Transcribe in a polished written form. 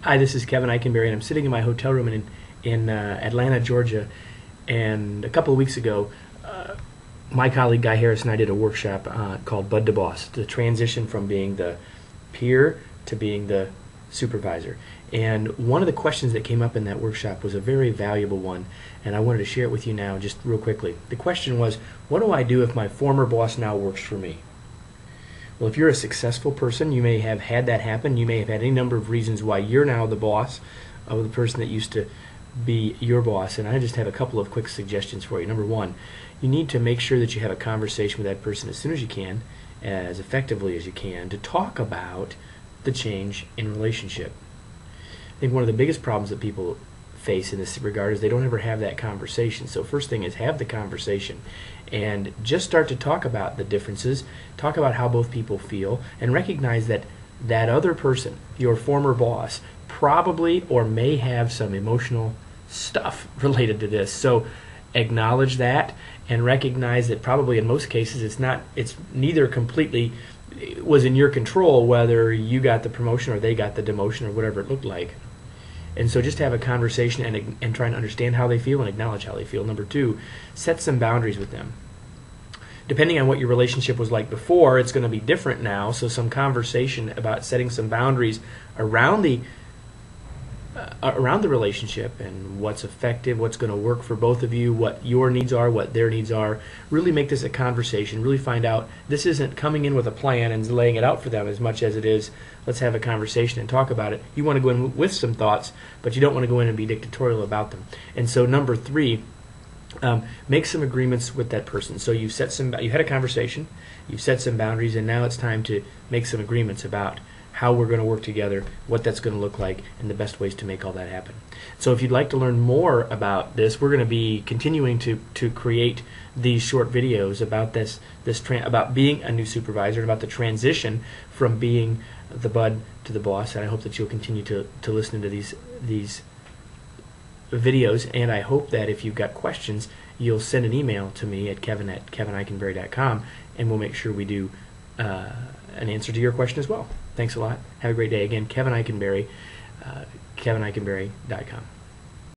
Hi, this is Kevin Eikenberry, and I'm sitting in my hotel room in Atlanta, Georgia. And a couple of weeks ago, my colleague Guy Harris and I did a workshop called Bud to Boss, the transition from being the peer to being the supervisor. And one of the questions that came up in that workshop was a very valuable one, and I wanted to share it with you now just real quickly. The question was, what do I do if my former boss now works for me? Well, if you're a successful person, you may have had that happen. You may have had any number of reasons why you're now the boss of the person that used to be your boss. And I just have a couple of quick suggestions for you. Number one, you need to make sure that you have a conversation with that person as soon as you can, as effectively as you can, to talk about the change in relationship. I think one of the biggest problems that people face in this regard is they don't ever have that conversation. So first thing is, have the conversation and just start to talk about the differences, talk about how both people feel, and recognize that that other person, your former boss, probably or may have some emotional stuff related to this. So acknowledge that and recognize that probably in most cases it's neither completely was in your control whether you got the promotion or they got the demotion or whatever it looked like. And so just have a conversation and try and understand how they feel and acknowledge how they feel. Number two, set some boundaries with them. Depending on what your relationship was like before, it's going to be different now. So some conversation about setting some boundaries around the relationship and what's effective, what's going to work for both of you, what your needs are, what their needs are. Really make this a conversation. Really find out this isn't coming in with a plan and laying it out for them as much as it is let's have a conversation and talk about it. You want to go in with some thoughts, but you don't want to go in and be dictatorial about them. And so number three, make some agreements with that person. So you had a conversation, you've set some boundaries, and now it's time to make some agreements about how we're going to work together, what that's going to look like, and the best ways to make all that happen. So if you'd like to learn more about this, we're going to be continuing to create these short videos about about being a new supervisor and about the transition from being the bud to the boss. And I hope that you'll continue to listen to these videos, and I hope that if you've got questions, you'll send an email to me at kevin@kevineikenberry.com, and we'll make sure we do an answer to your question as well. Thanks a lot. Have a great day. Again, Kevin Eikenberry, kevineikenberry.com.